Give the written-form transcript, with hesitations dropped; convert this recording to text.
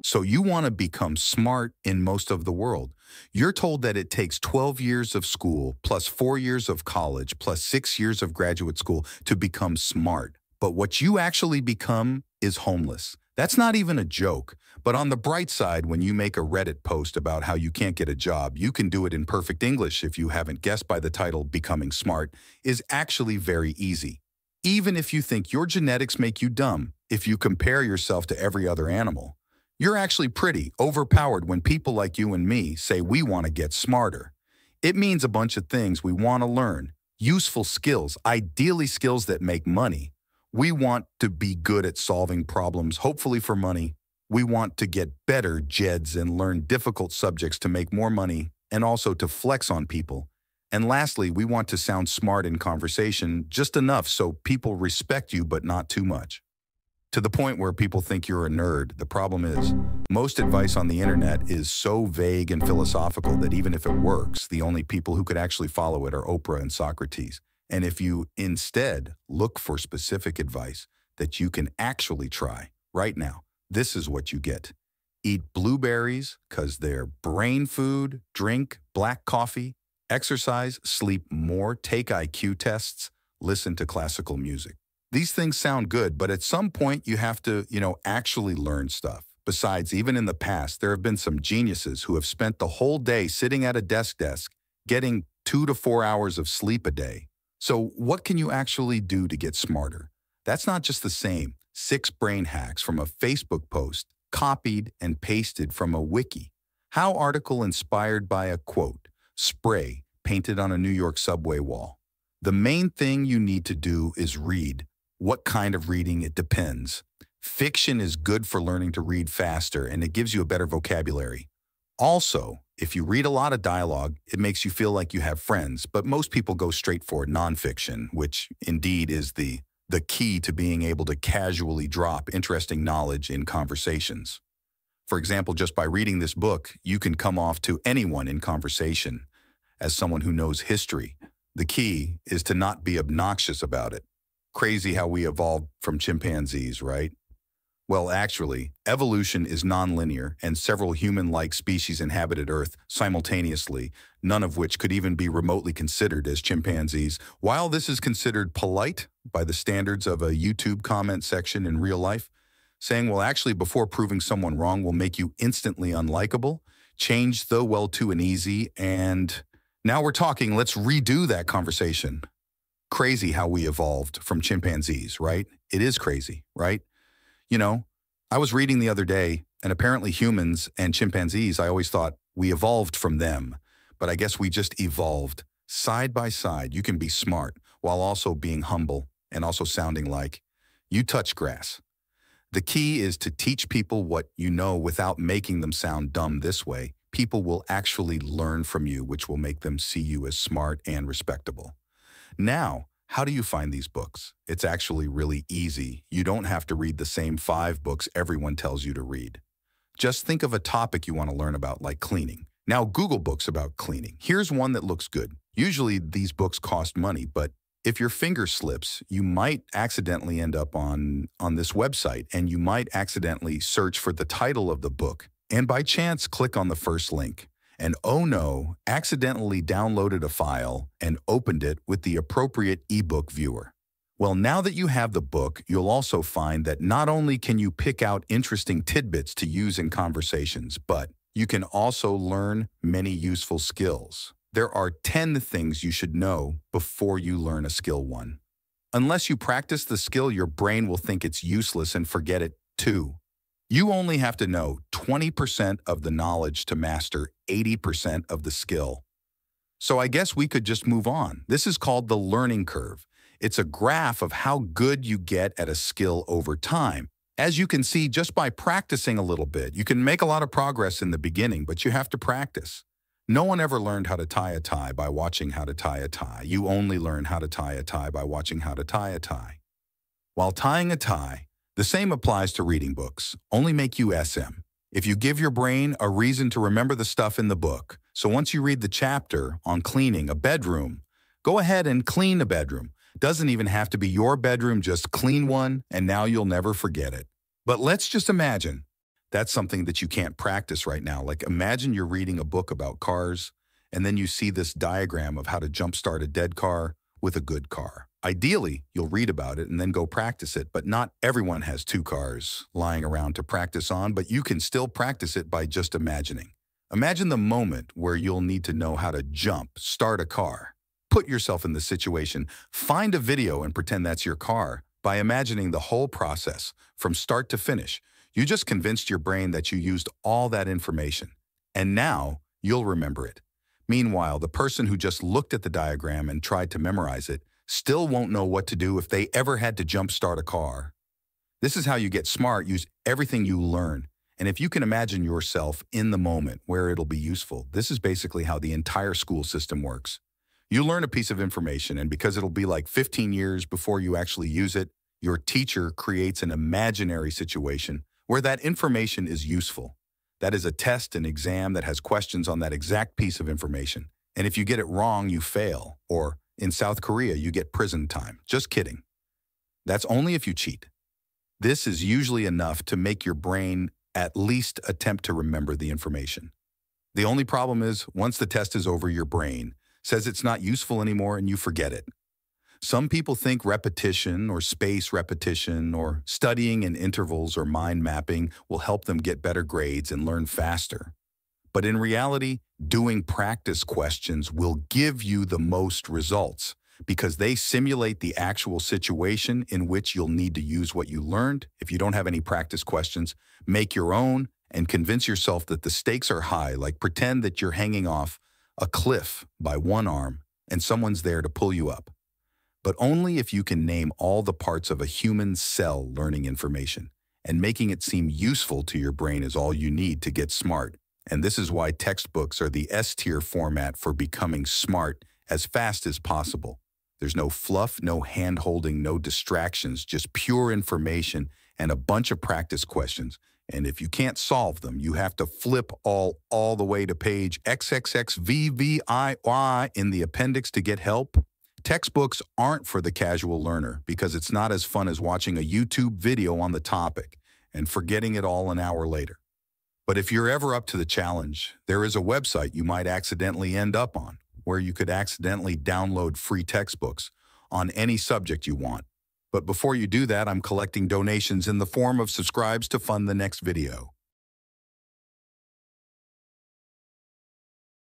So you want to become smart in most of the world. You're told that it takes 12 years of school, plus 4 years of college, plus 6 years of graduate school to become smart. But what you actually become is homeless. That's not even a joke. But on the bright side, when you make a Reddit post about how you can't get a job, you can do it in perfect English if you haven't guessed by the title. Becoming smart is actually very easy. Even if you think your genetics make you dumb, if you compare yourself to every other animal, you're actually pretty overpowered when people like you and me say we want to get smarter. It means a bunch of things we want to learn, useful skills, ideally skills that make money. We want to be good at solving problems, hopefully for money. We want to get better JEDs and learn difficult subjects to make more money and also to flex on people. And lastly, we want to sound smart in conversation, just enough so people respect you but not too much. To the point where people think you're a nerd. The problem is, most advice on the internet is so vague and philosophical that even if it works, the only people who could actually follow it are Oprah and Socrates. And if you instead look for specific advice that you can actually try right now, this is what you get. Eat blueberries because they're brain food, drink black coffee, exercise, sleep more, take IQ tests, listen to classical music. These things sound good, but at some point you have to, actually learn stuff. Besides, even in the past, there have been some geniuses who have spent the whole day sitting at a desk, getting 2 to 4 hours of sleep a day. So what can you actually do to get smarter? That's not just the same 6 brain hacks from a Facebook post, copied and pasted from a wiki. How article inspired by a quote, spray painted on a New York subway wall. The main thing you need to do is read. What kind of reading? It depends. Fiction is good for learning to read faster, and it gives you a better vocabulary. Also, if you read a lot of dialogue, it makes you feel like you have friends, but most people go straight for nonfiction, which indeed is the key to being able to casually drop interesting knowledge in conversations. For example, just by reading this book, you can come off to anyone in conversation as someone who knows history. The key is to not be obnoxious about it. Crazy how we evolved from chimpanzees, right? Well, actually, evolution is nonlinear, and several human-like species inhabited Earth simultaneously, none of which could even be remotely considered as chimpanzees. While this is considered polite by the standards of a YouTube comment section in real life, saying, well, actually, before proving someone wrong will make you instantly unlikable, change the well to an easy, and now we're talking, let's redo that conversation. Crazy how we evolved from chimpanzees, right? It is crazy, right? I was reading the other day, and apparently humans and chimpanzees, I always thought we evolved from them, but I guess we just evolved side by side. You can be smart while also being humble and also sounding like you touch grass. The key is to teach people what you know without making them sound dumb this way. People will actually learn from you, which will make them see you as smart and respectable. Now, how do you find these books? It's actually really easy. You don't have to read the same 5 books everyone tells you to read. Just think of a topic you want to learn about, like cleaning. Now Google books about cleaning. Here's one that looks good. Usually these books cost money, but if your finger slips, you might accidentally end up on this website, and you might accidentally search for the title of the book, and by chance click on the first link. And oh no, accidentally downloaded a file and opened it with the appropriate ebook viewer. Well, now that you have the book, you'll also find that not only can you pick out interesting tidbits to use in conversations, but you can also learn many useful skills. There are 10 things you should know before you learn a skill 1. Unless you practice the skill, your brain will think it's useless and forget it too. You only have to know 20% of the knowledge to master 80% of the skill. So I guess we could just move on. This is called the learning curve. It's a graph of how good you get at a skill over time. As you can see, just by practicing a little bit, you can make a lot of progress in the beginning, but you have to practice. No one ever learned how to tie a tie by watching how to tie a tie. You only learn how to tie a tie by watching how to tie a tie. While tying a tie, the same applies to reading books, only make you SM. If you give your brain a reason to remember the stuff in the book, so once you read the chapter on cleaning a bedroom, go ahead and clean a bedroom. Doesn't even have to be your bedroom, just clean one, and now you'll never forget it. But let's just imagine That's something that you can't practice right now. Like imagine you're reading a book about cars and then you see this diagram of how to jumpstart a dead car with a good car. Ideally, you'll read about it and then go practice it, but not everyone has two cars lying around to practice on, but you can still practice it by just imagining. Imagine the moment where you'll need to know how to start a car. Put yourself in the situation, find a video and pretend that's your car by imagining the whole process from start to finish. You just convinced your brain that you used all that information, and now you'll remember it. Meanwhile, the person who just looked at the diagram and tried to memorize it still won't know what to do if they ever had to jumpstart a car. This is how you get smart. Use everything you learn. And if you can imagine yourself in the moment where it'll be useful, this is basically how the entire school system works. You learn a piece of information, and because it'll be like 15 years before you actually use it, your teacher creates an imaginary situation where that information is useful. That is a test, an exam that has questions on that exact piece of information. And if you get it wrong, you fail. Or in South Korea, you get prison time. Just kidding. That's only if you cheat. This is usually enough to make your brain at least attempt to remember the information. The only problem is, once the test is over, your brain says it's not useful anymore and you forget it. Some people think repetition or space repetition or studying in intervals or mind mapping will help them get better grades and learn faster. But in reality, doing practice questions will give you the most results because they simulate the actual situation in which you'll need to use what you learned. If you don't have any practice questions, make your own and convince yourself that the stakes are high, like pretend that you're hanging off a cliff by one arm and someone's there to pull you up. But only if you can name all the parts of a human cell learning information, and making it seem useful to your brain is all you need to get smart. And this is why textbooks are the S-tier format for becoming smart as fast as possible. There's no fluff, no hand-holding, no distractions, just pure information and a bunch of practice questions. And if you can't solve them, you have to flip all the way to page XXXVVIY in the appendix to get help. Textbooks aren't for the casual learner because it's not as fun as watching a YouTube video on the topic and forgetting it all an hour later. But if you're ever up to the challenge, there is a website you might accidentally end up on where you could accidentally download free textbooks on any subject you want. But before you do that, I'm collecting donations in the form of subscribes to fund the next video.